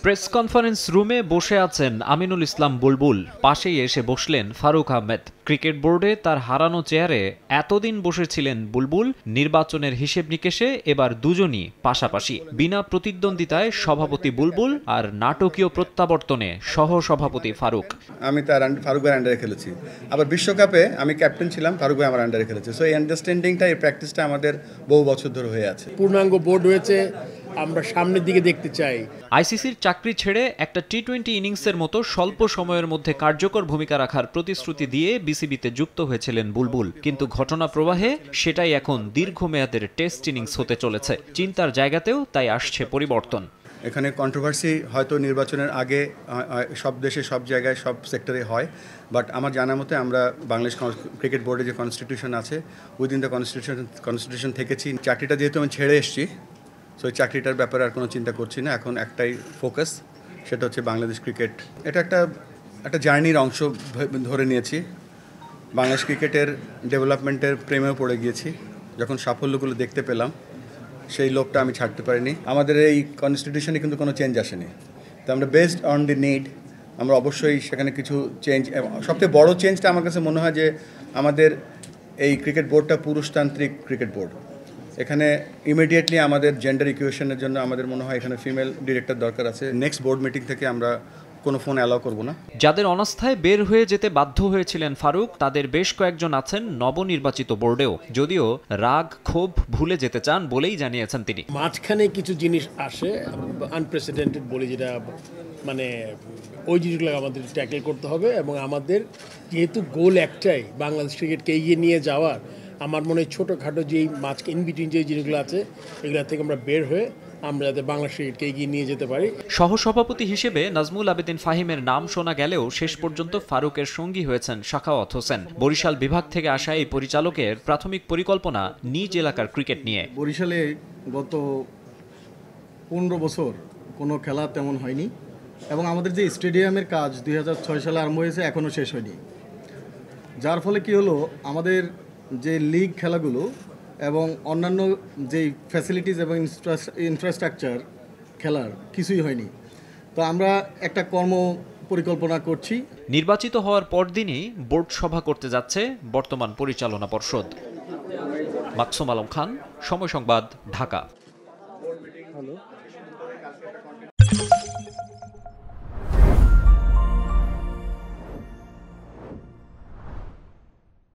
Press conference রুমে বসে আছেন আমিনুল ইসলাম বুলবুল, পাশেই এসে বসলেন ফারুক আহমেদ। ক্রিকেট বোর্ডে তার হারানো চেয়ারে এতদিন বসেছিলেন বুলবুল, নির্বাচনের হিসেব নিকেশে এবার দুজনই পাশাপাশি। বিনা প্রতিদ্বন্দ্বিতায় সভাপতি বুলবুল আর নাটকীয় প্রত্যাবর্তনে সহ সভাপতি ফারুক। আমি তার ফারুক ভাইয়ের আন্ডারে খেলেছি, আবার বিশ্বকাপে আমি ক্যাপ্টেন ছিলাম, ফারুক ভাই আমার আন্ডারে খেলেছে। সো এই আন্ডারস্ট্যান্ডিংটা, এই প্র্যাকটিসটা আমাদের বহু বছর ধরে হয়ে আছে। পূর্ণাঙ্গ বোর্ড হয়েছে, আমরা সামনের দিকে দেখতে চাই। আইসিসির চাকরি ছেড়ে একটা টি-20 ইনিংসের মতো স্বল্প সময়ের মধ্যে কার্যকর ভূমিকা রাখার প্রতিশ্রুতি দিয়ে বিসিবিতে যুক্ত হয়েছিলেন বুলবুল, কিন্তু ঘটনা প্রবাহে সেটাই এখন দীর্ঘমেয়াদের টেস্ট ইনিংস হতে চলেছে। চিন্তার জায়গাতেও তাই আসছে পরিবর্তন। এখানে কন্ট্রোভার্সি হয়তো নির্বাচনের আগে সব দেশে, সব জায়গায়, সব সেক্টরে হয়, বাট আমার জানা মতে আমরা বাংলাদেশ ক্রিকেট বোর্ডে যে কনস্টিটিউশন আছে, উইদিন দ্য কনস্টিটিউশন থেকেছি। চাকরিটা যেহেতু আমি ছেড়ে এসেছি, সো এই চাকরিটার ব্যাপারে আর কোনো চিন্তা করছি না। এখন একটাই ফোকাস, সেটা হচ্ছে বাংলাদেশ ক্রিকেট। এটা একটা জার্নির অংশ ধরে নিয়েছি। বাংলাদেশ ক্রিকেটের ডেভেলপমেন্টের প্রেমেও পড়ে গিয়েছি। যখন সাফল্যগুলো দেখতে পেলাম, সেই লোকটা আমি ছাড়তে পারিনি। আমাদের এই কনস্টিটিউশনে কিন্তু কোনো চেঞ্জ আসেনি, তো আমরা বেসড অন দি নিড, আমরা অবশ্যই সেখানে কিছু চেঞ্জ। সবথেকে বড় চেঞ্জটা আমার কাছে মনে হয় যে আমাদের এই ক্রিকেট বোর্ডটা পুরুষতান্ত্রিক ক্রিকেট বোর্ড। এখানে ইমিডিয়েটলি আমাদের জেন্ডার ইকুয়েশনের জন্য আমাদের মনে হয় এখানে ফিমেল ডিরেক্টর দরকার আছে। নেক্সট বোর্ড মিটিং থেকে আমরা কোনো ফোন অ্যালাউ করব না। যাদের অনাস্থায় বের হয়ে যেতে বাধ্য হয়েছিলেন ফারুক, তাদের বেশ কয়েকজন আছেন নবনির্বাচিত বোর্ডেও, যদিও রাগ ক্ষোভ ভুলে যেতে চান বলেই জানিয়েছেন তিনি। মাঝখানে কিছু জিনিস আসে আনপ্রেসিডেন্টেড বলে, যেটা মানে ওই জিনিসগুলো আমাদের ট্যাকেল করতে হবে। এবং আমাদের যেহেতু গোল একটাই, বাংলাদেশ ক্রিকেটকে এগিয়ে নিয়ে যাওয়ার, আমার মনে হয় ছোটোখাটো যেই মাঝখানে ইনবিটুইন যে জিনিসগুলো আছে, এগুলো থেকে আমরা বের হয়ে আমরা যাতে বাংলাদেশ ক্রিকেটকে এগিয়ে নিয়ে যেতে পারি। সহসভাপতি হিসেবে নাজমুল আবেদিন ফাহিমের নাম শোনা গেলেও শেষ পর্যন্ত ফারুকের সঙ্গী হয়েছেন সাখাওয়াত হোসেন। বরিশাল বিভাগ থেকে আসা এই পরিচালকের প্রাথমিক পরিকল্পনা নিজ এলাকার ক্রিকেট নিয়ে। বরিশালে গত 15 বছর কোনো খেলা তেমন হয়নি, এবং আমাদের যে স্টেডিয়ামের কাজ 2006 সালে আরম্ভ হয়েছে, এখনও শেষ হয়নি। যার ফলে কি হলো, আমাদের যে লিগ খেলাগুলো এবং অন্যান্য যেই ফ্যাসিলিটিস এবং ইনফ্রাস্ট্রাকচার খেলার কিছুই হয়নি। তো আমরা একটা কর্ম পরিকল্পনা করছি। নির্বাচিত হওয়ার পরদিনই বোর্ড সভা করতে যাচ্ছে বর্তমান পরিচালনা পর্ষদ। মাকসুম আলম খান, সময় সংবাদ, ঢাকা।